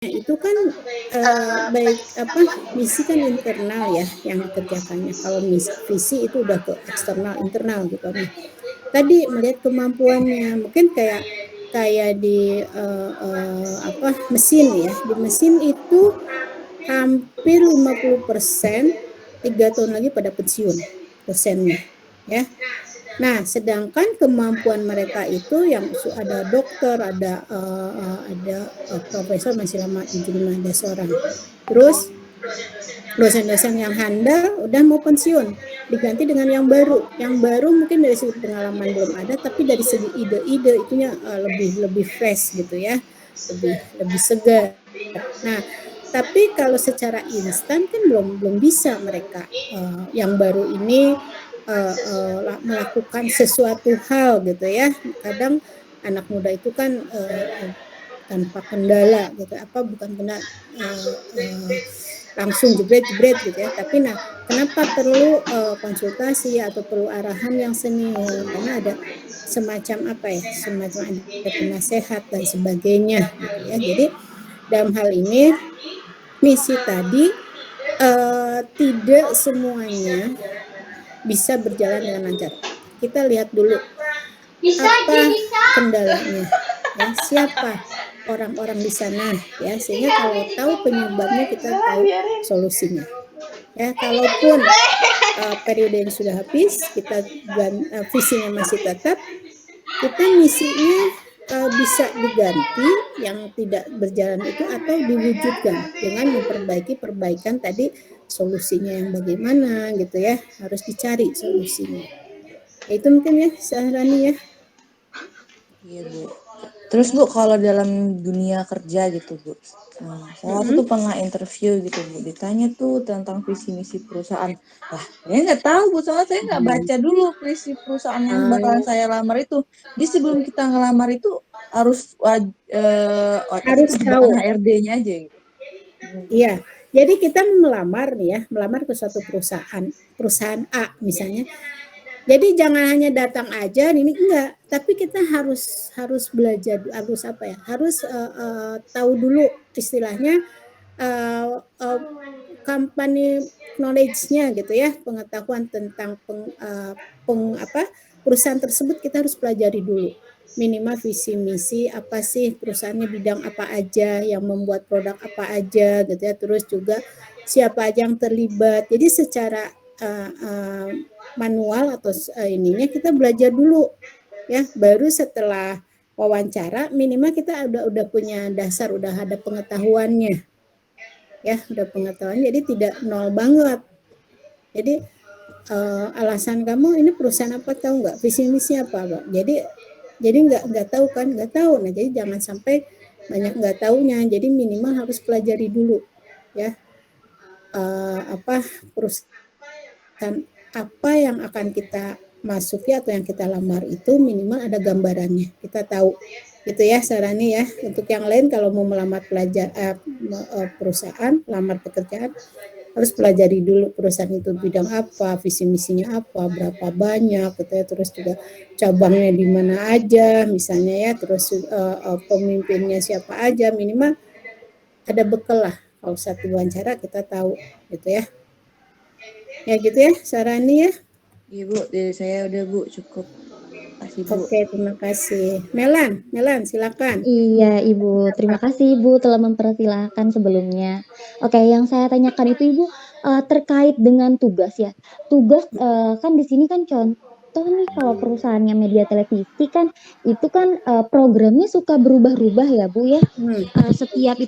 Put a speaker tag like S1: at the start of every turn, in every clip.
S1: itu kan, baik apa, misi kan internal ya yang dikerjakannya, kalau visi itu udah ke eksternal, internal gitu. Nah, tadi melihat kemampuannya, mungkin kayak kayak di, apa, mesin ya, di mesin itu hampir 50% 3 tahun lagi pada pensiun dosennya, ya. Nah, sedangkan kemampuan mereka itu yang ada dokter, ada profesor masih lama 7, 5 ada seorang. Terus dosen-dosen yang handal udah mau pensiun, diganti dengan yang baru. Yang baru mungkin dari segi pengalaman belum ada, tapi dari segi ide-ide itunya lebih lebih fresh gitu ya, lebih lebih segar. Nah, tapi kalau secara instan kan belum belum bisa mereka yang baru ini melakukan sesuatu hal gitu ya. Kadang anak muda itu kan tanpa kendala gitu, apa bukan kendala langsung jebret-jebret gitu ya. Tapi nah, kenapa perlu konsultasi atau perlu arahan yang senior? Karena ada semacam apa ya, semacam ada penasehat dan sebagainya gitu ya. Jadi dalam hal ini misi tadi tidak semuanya bisa berjalan dengan lancar. Kita lihat dulu apa kendalanya, ya siapa orang-orang di sana, ya sehingga kalau tahu penyebabnya kita tahu solusinya. Ya, kalaupun periodenya sudah habis, kita visinya masih tetap, kita misinya bisa diganti yang tidak berjalan itu atau diwujudkan dengan memperbaiki perbaikan tadi solusinya yang bagaimana gitu ya, harus dicari solusinya. Ya, itu mungkin ya, Sahrani ya.
S2: Iya Bu. Terus Bu, kalau dalam dunia kerja gitu Bu, saya tuh pernah interview gitu Bu, ditanya tuh tentang visi misi perusahaan. Lah, saya nggak tahu Bu, soalnya saya nggak baca dulu visi perusahaan yang bakalan saya lamar itu. Jadi sebelum kita ngelamar itu harus
S1: harus
S2: jebakan
S1: tahu.
S2: HRD-nya aja gitu.
S1: Iya, jadi kita melamar nih ya, melamar ke suatu perusahaan A misalnya. Jadi jangan hanya datang aja, ini enggak, tapi kita harus harus belajar, harus apa ya, harus tahu dulu istilahnya uh, uh, company knowledge-nya gitu ya, pengetahuan tentang perusahaan tersebut kita harus pelajari dulu. Minimal visi misi apa sih perusahaannya, bidang apa aja, yang membuat produk apa aja gitu ya, terus juga siapa aja yang terlibat. Jadi secara manual atau ininya kita belajar dulu ya, baru setelah wawancara minimal kita udah punya dasar, udah ada pengetahuannya ya, udah pengetahuan, jadi tidak nol banget. Jadi alasan kamu ini perusahaan apa, tahu nggak visi misi apa, Pak? Jadi nggak tahu kan, nggak tahu. Nah, jadi jangan sampai banyak nggak taunya, jadi minimal harus pelajari dulu ya, apa perusahaan apa yang akan kita masuki atau yang kita lamar itu minimal ada gambarannya, kita tahu gitu ya Sarani ya. Untuk yang lain kalau mau melamar perusahaan, lamar pekerjaan, harus pelajari dulu perusahaan itu bidang apa, visi misinya apa, berapa banyak gitu ya, terus juga cabangnya di mana aja misalnya ya, terus pemimpinnya siapa aja, minimal ada bekal lah kalau saat diwawancara kita tahu gitu ya. Ya gitu ya Sarani ya.
S2: Iya Bu, dari saya udah Bu, cukup. Kasih, Bu.
S1: Oke, terima kasih. Melan silakan.
S3: Iya, Ibu. Terima kasih, Ibu, telah mempersilahkan sebelumnya. Oke, yang saya tanyakan itu, Ibu, terkait dengan tugas ya. Tugas kan di sini kan contoh nih kalau perusahaannya media televisi kan itu kan programnya suka berubah-ubah ya, Bu ya. Setiap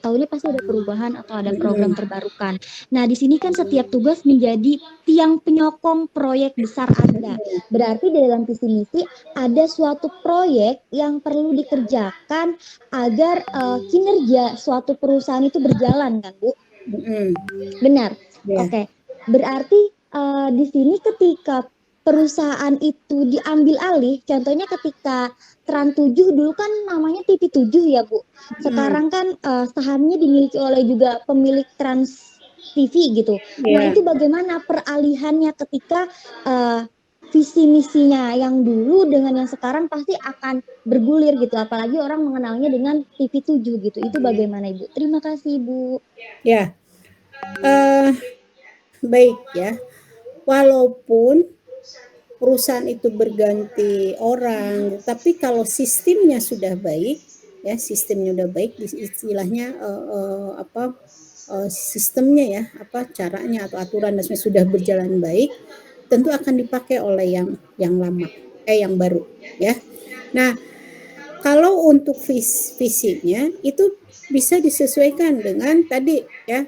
S3: tahunnya pasti ada perubahan atau ada program terbarukan. Nah, di sini kan setiap tugas menjadi tiang penyokong proyek besar Anda. Berarti di dalam visi misi ada suatu proyek yang perlu dikerjakan agar kinerja suatu perusahaan itu berjalan kan, Bu? Benar.
S1: Yeah.
S3: Oke. Berarti di sini ketika perusahaan itu diambil alih, contohnya ketika Trans 7 dulu kan namanya TV 7 ya, Bu. Sekarang kan sahamnya dimiliki oleh juga pemilik Trans TV gitu. Nah, itu bagaimana peralihannya ketika visi misinya yang dulu dengan yang sekarang pasti akan bergulir gitu, apalagi orang mengenalnya dengan TV7 gitu. Itu bagaimana Ibu? Terima kasih Ibu.
S1: Ya, baik ya. Walaupun perusahaan itu berganti orang, tapi kalau sistemnya sudah baik, ya sistemnya udah baik, istilahnya sistemnya ya, caranya atau aturan dan sudah berjalan baik, tentu akan dipakai oleh yang lama, yang baru, ya. Nah, kalau untuk visinya itu bisa disesuaikan dengan tadi ya,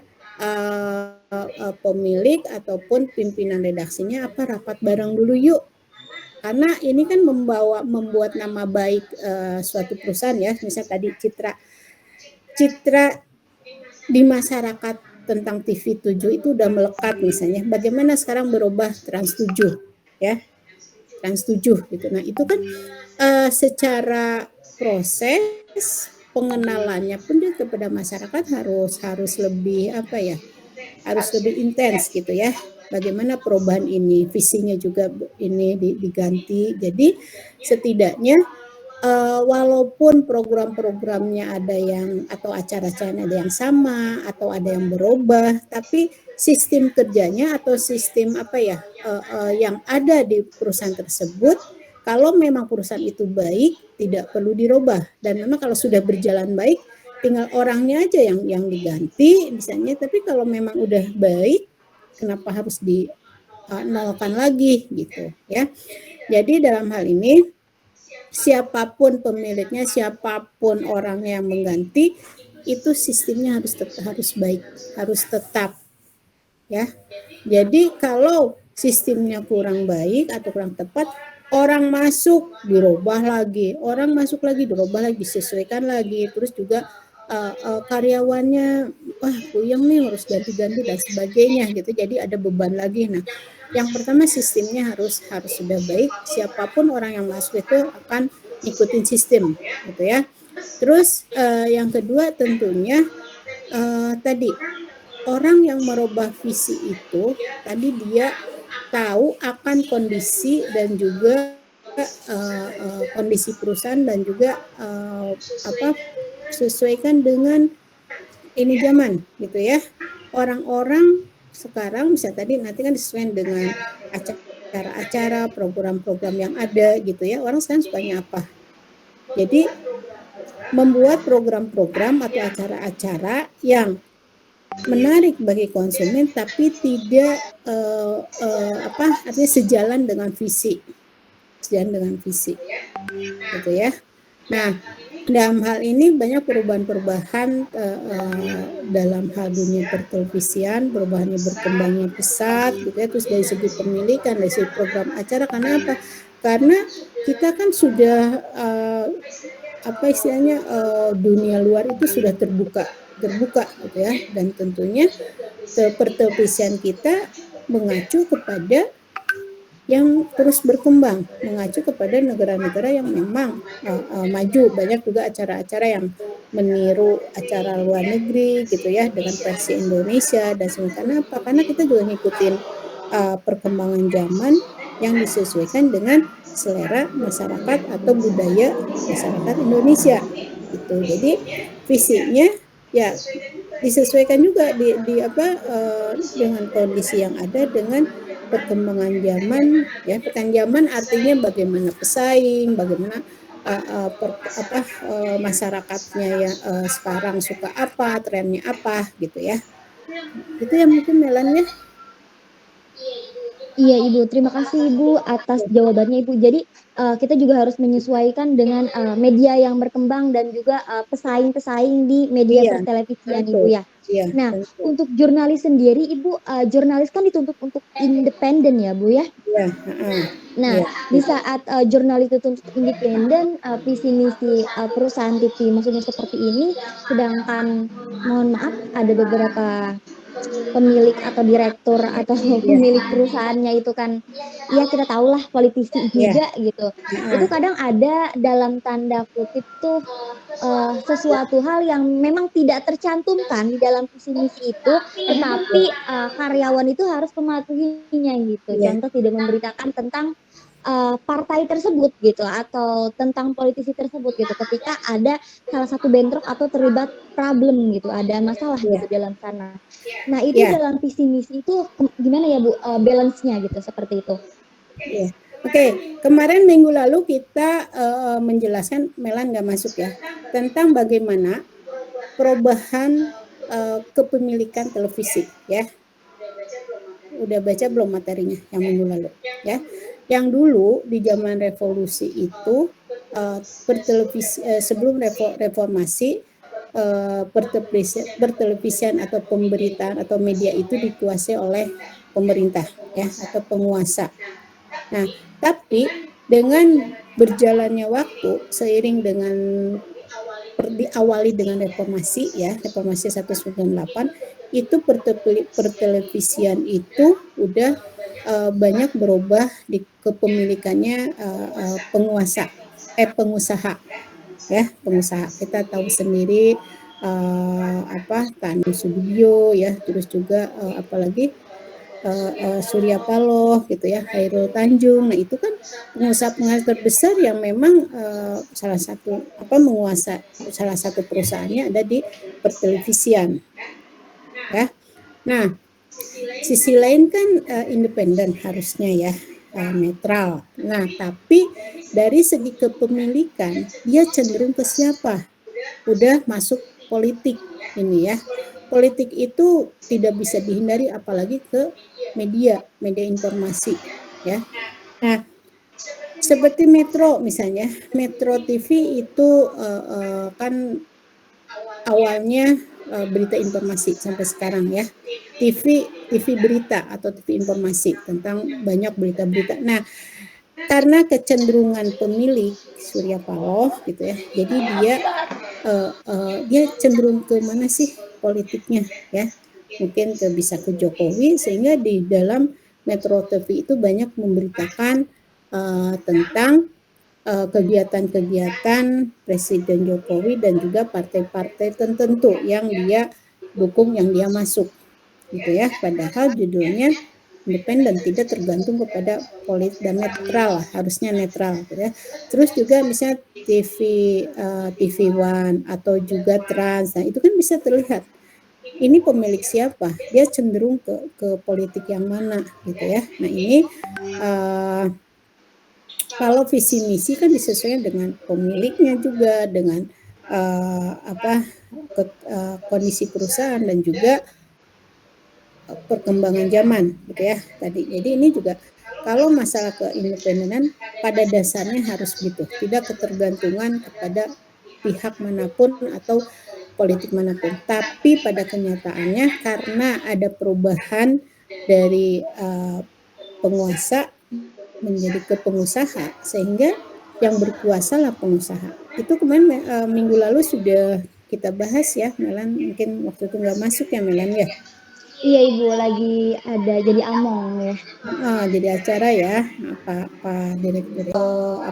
S1: pemilik ataupun pimpinan redaksinya rapat bareng dulu yuk, karena ini kan membuat nama baik suatu perusahaan ya, misal tadi citra di masyarakat tentang TV7 itu udah melekat misalnya, bagaimana sekarang berubah Trans7 ya, Trans7 gitu. Nah itu kan secara proses pengenalannya pun dia kepada masyarakat harus lebih harus lebih intens gitu ya. Bagaimana perubahan ini, visinya juga ini diganti. Jadi setidaknya walaupun program-programnya ada yang atau acara-acaranya ada yang sama atau ada yang berubah, tapi sistem kerjanya atau sistem yang ada di perusahaan tersebut, kalau memang perusahaan itu baik tidak perlu dirubah, dan memang kalau sudah berjalan baik tinggal orangnya aja yang diganti misalnya. Tapi kalau memang udah baik, kenapa harus dinolkan lagi gitu ya. Jadi dalam hal ini siapapun pemiliknya, siapapun orang yang mengganti, itu sistemnya harus baik, harus tetap ya. Jadi kalau sistemnya kurang baik atau kurang tepat, orang masuk dirubah lagi, orang masuk lagi dirubah lagi, disesuaikan lagi, terus juga karyawannya puyeng nih harus ganti-ganti dan sebagainya gitu, jadi ada beban lagi. Nah, yang pertama sistemnya harus sudah baik, siapapun orang yang masuk itu akan ikutin sistem gitu ya. Terus yang kedua tentunya tadi orang yang merubah visi itu tadi dia tahu akan kondisi dan juga kondisi perusahaan dan juga sesuaikan dengan ini zaman gitu ya. Orang-orang sekarang bisa tadi nanti kan disesuaikan dengan acara-acara, program-program yang ada gitu ya. Orang sekarang sukanya apa? Jadi membuat program-program atau acara-acara yang menarik bagi konsumen tapi tidak artinya sejalan dengan visi gitu ya. Nah, dalam hal ini banyak perubahan-perubahan dalam hal dunia pertelevisian, perubahannya berkembangnya pesat gitu ya. Terus dari segi pemilikan, dari segi program acara, karena apa? Karena kita kan sudah dunia luar itu sudah terbuka gitu ya, dan tentunya pertelevisian kita mengacu kepada yang terus berkembang, mengacu kepada negara-negara yang memang maju. Banyak juga acara-acara yang meniru acara luar negeri gitu ya, dengan versi Indonesia dan sebagainya. Apa? Karena kita juga ngikutin perkembangan zaman yang disesuaikan dengan selera masyarakat atau budaya masyarakat Indonesia gitu. Jadi visinya ya disesuaikan juga dengan kondisi yang ada, dengan perkembangan zaman ya. Perkembangan zaman artinya bagaimana pesaing, bagaimana masyarakatnya ya sekarang suka apa, trennya apa gitu ya. Itu yang mungkin Melan ya.
S3: Iya Ibu, terima kasih Ibu atas jawabannya Ibu. Jadi kita juga harus menyesuaikan dengan media yang berkembang dan juga pesaing-pesaing di media pertelevisian Ibu ya.
S1: Iya,
S3: Nah,
S1: tentu.
S3: untuk jurnalis sendiri Ibu, jurnalis kan dituntut untuk independen ya Bu ya.
S1: Iya,
S3: Nah, di saat jurnalis dituntut independen, visi misi perusahaan TV maksudnya seperti ini, sedangkan mohon maaf ada beberapa pemilik atau direktur atau pemilik perusahaannya itu kan, ya kita tahulah politisi juga gitu. Itu kadang ada dalam tanda kutip tuh sesuatu hal yang memang tidak tercantumkan di dalam visi misi itu, tetapi karyawan itu harus mematuhinya gitu. Contoh tidak memberitakan tentang partai tersebut gitu atau tentang politisi tersebut gitu ketika ada salah satu bentrok atau terlibat problem gitu, ada masalah gitu
S1: Ya,
S3: dalam sana. Nah, itu
S1: ya,
S3: dalam visi misi itu gimana ya Bu balance-nya gitu seperti itu?
S1: ya. Oke, kemarin minggu lalu kita menjelaskan, Melan nggak masuk ya, tentang bagaimana perubahan kepemilikan televisi ya. Udah baca belum materinya yang minggu lalu ya? Yang dulu di zaman revolusi itu sebelum reformasi pertelevisian atau pemberitaan atau media itu dikuasai oleh pemerintah ya atau penguasa. Nah, tapi dengan berjalannya waktu seiring dengan diawali dengan reformasi ya, reformasi 1998 itu pertelevisian itu udah banyak berubah di kepemilikannya pengusaha ya, pengusaha. Kita tahu sendiri Tanjung Sudiyo ya, terus juga apalagi Surya Paloh gitu ya, Hairul Tanjung. Nah, itu kan pengusaha-pengusaha terbesar yang memang salah satu menguasai salah satu perusahaannya ada di pertelevisian ya. Nah, sisi lain kan independen harusnya ya, netral. Nah, tapi dari segi kepemilikan dia cenderung ke siapa? Udah masuk politik ini ya. Politik itu tidak bisa dihindari apalagi ke media informasi ya. Nah, seperti Metro misalnya, Metro TV itu kan awalnya berita informasi sampai sekarang ya. TV berita atau TV informasi tentang banyak berita-berita. Nah, karena kecenderungan pemilik Surya Paloh gitu ya, jadi dia cenderung ke mana sih politiknya ya, mungkin bisa ke Jokowi, sehingga di dalam Metro TV itu banyak memberitakan tentang kegiatan-kegiatan Presiden Jokowi dan juga partai-partai tertentu yang dia dukung, yang dia masuk gitu ya, padahal judulnya independen, tidak tergantung kepada politik dan netral, harusnya netral gitu ya. Terus juga misalnya TV One atau juga Trans, nah itu kan bisa terlihat ini pemilik siapa, dia cenderung ke politik yang mana gitu ya. Nah, ini kalau visi misi kan disesuaikan dengan pemiliknya juga, dengan kondisi perusahaan dan juga perkembangan zaman gitu ya tadi. Jadi ini juga kalau masalah keindependenan pada dasarnya harus gitu, tidak ketergantungan kepada pihak manapun atau politik manapun. Tapi pada kenyataannya karena ada perubahan dari penguasa menjadi ke pengusaha, sehingga yang berkuasa lah pengusaha. Itu kemarin minggu lalu sudah kita bahas ya, Melan, mungkin waktu itu nggak masuk ya Melan ya.
S3: Iya Ibu, lagi ada jadi among ya.
S1: Jadi acara ya, Pak Direktur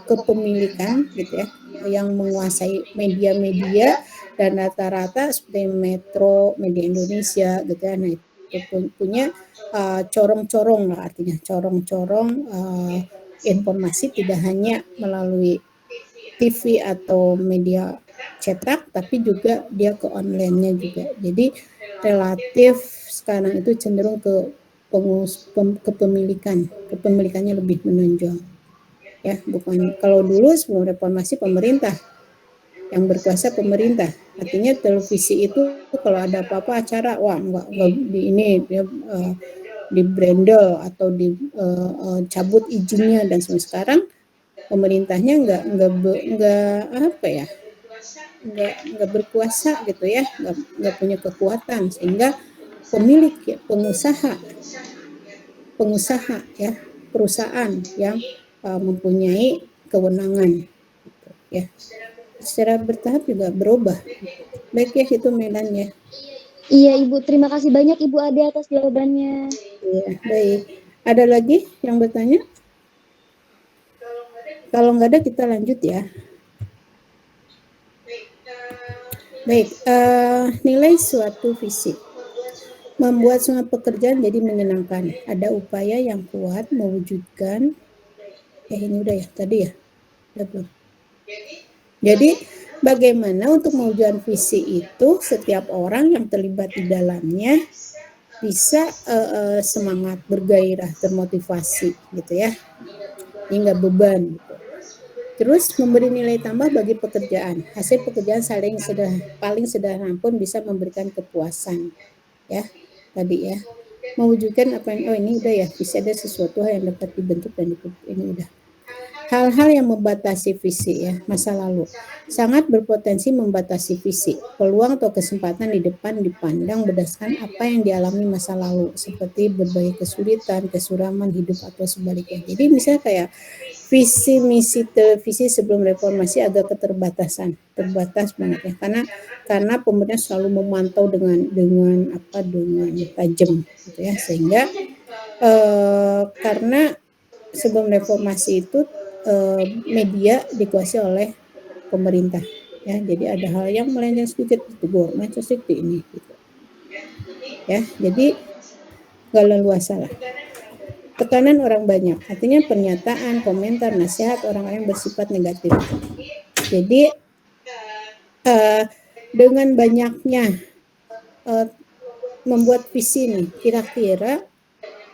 S1: kepemilikan gitu ya, yang menguasai media-media dan rata-rata seperti Metro, Media Indonesia gitu ya. Nah, itu punya corong-corong lah, artinya corong-corong informasi tidak hanya melalui TV atau media cetak, tapi juga dia ke online-nya juga. Jadi relatif sekarang itu cenderung ke kepemilikannya lebih menonjol ya, bukan kalau dulu sebelum reformasi pemerintah yang berkuasa, pemerintah, artinya televisi itu kalau ada apa-apa acara, wah nggak di ini dia di brandel atau cabut izinnya dan semua. Sekarang pemerintahnya nggak apa ya, nggak berkuasa gitu ya, nggak punya kekuatan, sehingga pemilik ya, pengusaha ya, perusahaan yang mempunyai kewenangan gitu, ya. Secara bertahap juga berubah. Baik ya, itu Melan ya.
S3: Iya Ibu, terima kasih banyak Ibu Ade atas jawabannya.
S1: Iya, baik. Ada lagi yang bertanya? Kalau nggak ada kita lanjut ya. Baik, nilai suatu visi. Membuat semua pekerjaan jadi menyenangkan. Ada upaya yang kuat mewujudkan Ini udah ya tadi ya. Udah belum? Jadi bagaimana untuk mewujudkan visi itu setiap orang yang terlibat di dalamnya bisa semangat, bergairah, termotivasi gitu ya. Hingga beban gitu. Terus memberi nilai tambah bagi pekerjaan. Hasil pekerjaan paling sederhana pun bisa memberikan kepuasan. Ya, tadi ya. Mewujudkan apa yang ini udah ya, bisa ada sesuatu yang dapat dibentuk dan ini udah. Hal-hal yang membatasi visi ya, masa lalu sangat berpotensi membatasi visi. Peluang atau kesempatan di depan dipandang berdasarkan apa yang dialami masa lalu, seperti berbagai kesulitan, kesuraman hidup atau sebaliknya. Jadi misalnya kayak visi misi televisi sebelum reformasi agak terbatas banget ya, karena pemerintah selalu memantau dengan tajam gitu ya, sehingga karena sebelum reformasi itu media dikuasai oleh pemerintah ya, jadi ada hal yang melenceng sedikit ditegur, melenceng sedikit ini gitu ya, jadi nggak leluasa lah. Tekanan orang banyak, artinya pernyataan, komentar, nasihat orang-orang yang bersifat negatif. Jadi dengan banyaknya membuat visi nih, kira-kira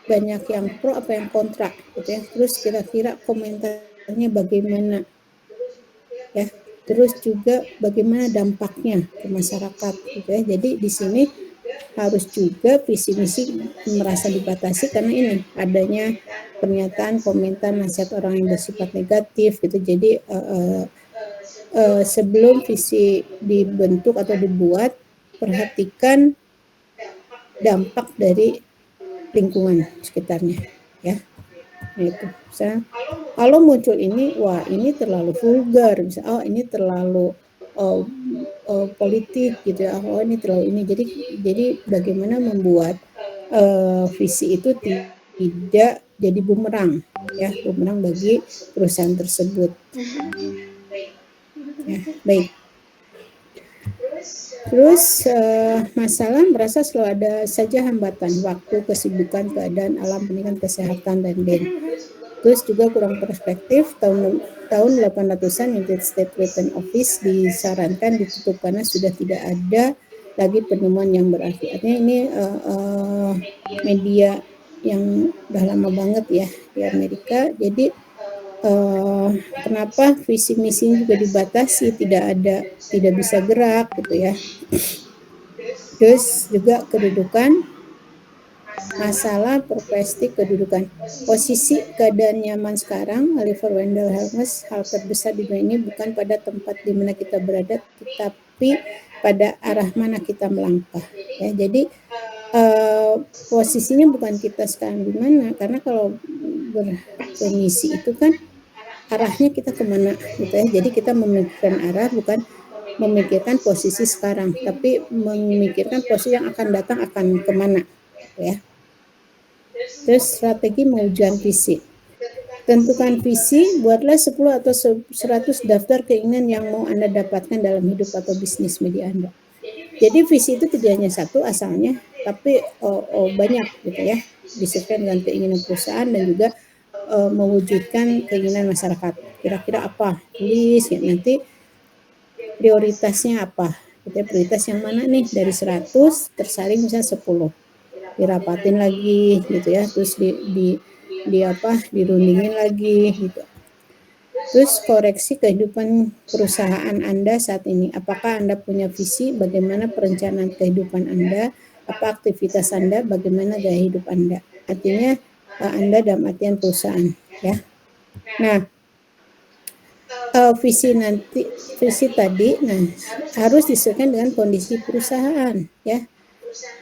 S1: banyak yang pro apa yang kontra gitu ya. Terus kira-kira komentarnya bagaimana ya. Terus juga bagaimana dampaknya ke masyarakat gitu ya. Jadi di sini harus juga visi misi merasa dibatasi karena ini adanya pernyataan, komentar, nasihat orang yang bersifat negatif gitu. Jadi sebelum visi dibentuk atau dibuat, perhatikan dampak dari lingkungan sekitarnya ya. Nah, itu misalnya kalau muncul ini, wah ini terlalu vulgar, misalnya oh ini terlalu politik gitu ya, oh ini terlalu ini. Jadi bagaimana membuat visi itu tidak jadi bumerang ya, bumerang bagi perusahaan tersebut ya. Baik. Terus masalah merasa selalu ada saja hambatan, waktu, kesibukan, keadaan alam, pendidikan, kesehatan, dan lain. Terus juga kurang perspektif. Tahun 800-an United States Patent Office disarankan ditutup karena sudah tidak ada lagi penemuan yang berarti. Artinya ini media yang udah lama banget ya di Amerika. Jadi kenapa visi misi juga dibatasi, tidak bisa gerak gitu ya. Terus juga kedudukan, masalah profesi kedudukan, posisi keadaan nyaman sekarang. Oliver Wendell Holmes, hal terbesar di dunia ini bukan pada tempat di mana kita berada, tetapi pada arah mana kita melangkah ya. Jadi posisinya bukan kita sekarang di mana, karena kalau bermisi itu kan arahnya kita kemana gitu ya. Jadi kita memikirkan arah, bukan memikirkan posisi sekarang, tapi memikirkan posisi yang akan datang akan kemana gitu ya. Terus strategi mewujudkan visi. Tentukan visi, buatlah 10 atau 100 daftar keinginan yang mau Anda dapatkan dalam hidup atau bisnis media Anda. Jadi visi itu tidak hanya satu asalnya, tapi banyak gitu ya, disesuaikan dengan keinginan perusahaan dan juga mewujudkan keinginan masyarakat. Kira-kira apa? Tulis ya, nanti prioritasnya apa? Kita prioritas yang mana nih, dari 100 tersaring misalnya 10. Dirapatin lagi gitu ya, terus dirundingin lagi gitu. Terus koreksi kehidupan perusahaan Anda saat ini. Apakah Anda punya visi? Bagaimana perencanaan kehidupan Anda? Apa aktivitas Anda? Bagaimana gaya hidup Anda? Artinya Anda dalam artian perusahaan ya. Nah, visi tadi harus disesuaikan dengan kondisi perusahaan ya.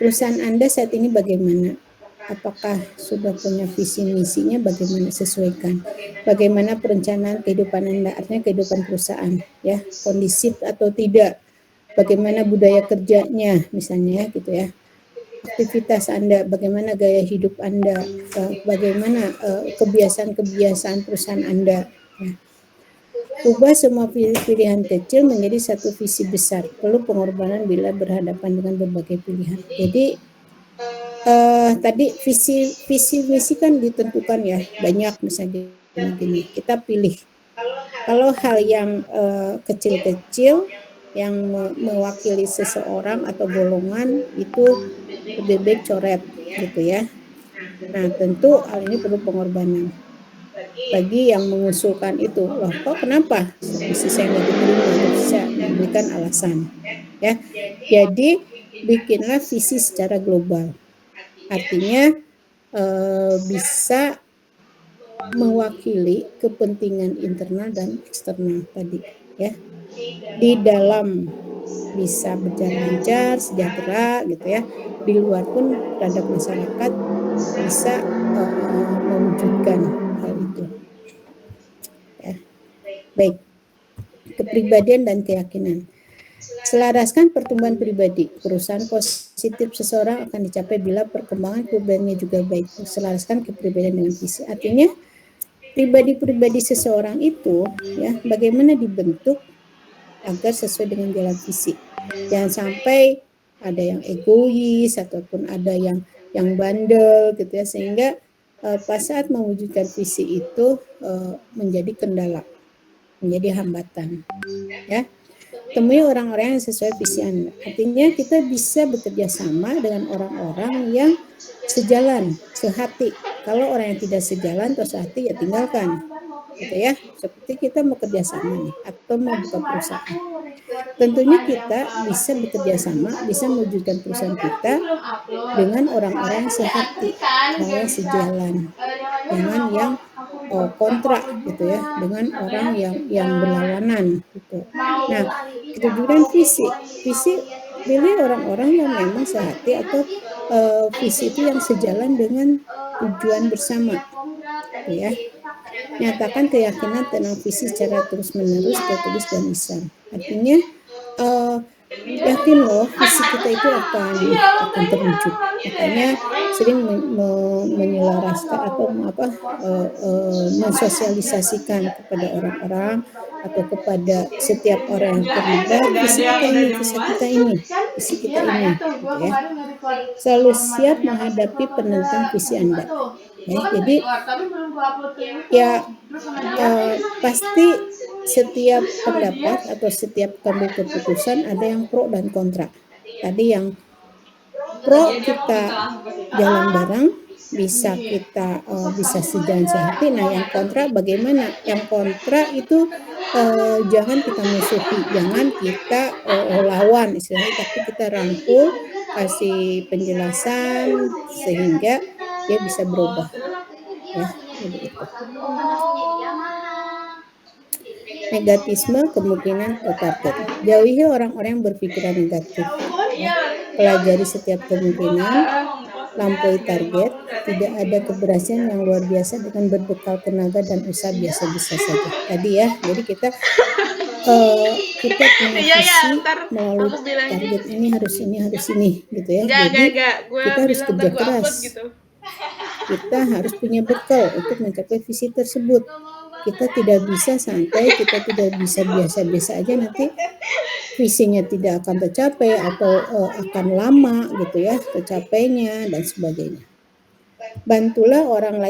S1: Perusahaan Anda saat ini bagaimana? Apakah sudah punya visi misinya? Bagaimana sesuaikan? Bagaimana perencanaan kehidupan Anda? Artinya kehidupan perusahaan ya, kondisif atau tidak? Bagaimana budaya kerjanya misalnya ya gitu ya. Aktivitas Anda, bagaimana gaya hidup Anda, bagaimana kebiasaan-kebiasaan perusahaan Anda. Ya. Ubah semua pilihan kecil menjadi satu visi besar. Perlu pengorbanan bila berhadapan dengan berbagai pilihan. Jadi tadi visi misi kan ditentukan ya, banyak misalnya gini. Kita pilih. Kalau hal yang kecil-kecil yang mewakili seseorang atau golongan itu lebih baik coret gitu ya. Nah, tentu hal ini perlu pengorbanan bagi yang mengusulkan itu. Loh, kok kenapa visi saya nggak diterima? Bisa memberikan alasan ya. Jadi bikinlah visi secara global. Artinya bisa mewakili kepentingan internal dan eksternal tadi ya. Di dalam bisa berjalan lancar, sejahtera gitu ya. Di luar pun terhadap masyarakat bisa mewujudkan hal itu. Ya. Baik. Kepribadian dan keyakinan. Selaraskan pertumbuhan pribadi. Perusahaan positif seseorang akan dicapai bila perkembangan kepribadiannya juga baik. Selaraskan kepribadian dengan visi. Artinya pribadi-pribadi seseorang itu ya bagaimana dibentuk agar sesuai dengan jalan visi. Jangan sampai ada yang egois ataupun ada yang bandel gitu ya, sehingga pas saat mewujudkan visi itu menjadi kendala, menjadi hambatan ya. Temui orang-orang yang sesuai visi Anda. Artinya kita bisa bekerja sama dengan orang-orang yang sejalan, sehati. Kalau orang yang tidak sejalan atau sehati ya tinggalkan. Gitu ya. Seperti kita mau kerja sama nih atau mau buka perusahaan. Tentunya kita bisa bekerja sama, bisa mewujudkan perusahaan kita dengan orang-orang yang sehati, orang yang sejalan. Jangan yang kontra gitu ya, dengan orang yang berlawanan gitu. Nah, ketujuan visi pilih orang-orang yang memang sehati atau visi itu yang sejalan dengan tujuan bersama gitu ya. Nyatakan keyakinan tentang visi secara terus-menerus, tertulis dan lisan. Artinya yakin loh visi kita itu akan terwujud. Makanya sering menyelaraskan atau mensosialisasikan kepada orang-orang atau kepada setiap orang yang terlibat visi kita ini, gitu ya. Selalu siap menghadapi penentang visi Anda. Ya, jadi ya pasti setiap pendapat atau setiap ambil keputusan ada yang pro dan kontra. Tadi yang pro kita jalan bareng, bisa kita bisa sejalan sehati. Nah, yang kontra bagaimana? Yang kontra itu jangan kita musuhi, jangan kita lawan istilahnya, tapi kita rangkul, kasih penjelasan sehingga dia bisa berubah. Ya, jadi itu. Negatisme kemungkinan atau target. Jauhi orang-orang yang berpikiran negatif. Ya. Pelajari setiap kemungkinan, lampaui target, tidak ada keberhasilan yang luar biasa dengan berbekal tenaga dan usaha biasa-biasa saja. Tadi ya, jadi kita punya visi melalui target ini harus ini gitu ya. Jadi kita harus kerja keras. Kita harus punya bekal untuk mencapai visi tersebut. Kita tidak bisa santai, kita tidak bisa biasa-biasa aja, nanti visinya tidak akan tercapai atau akan lama gitu ya tercapainya dan sebagainya. Bantulah orang lain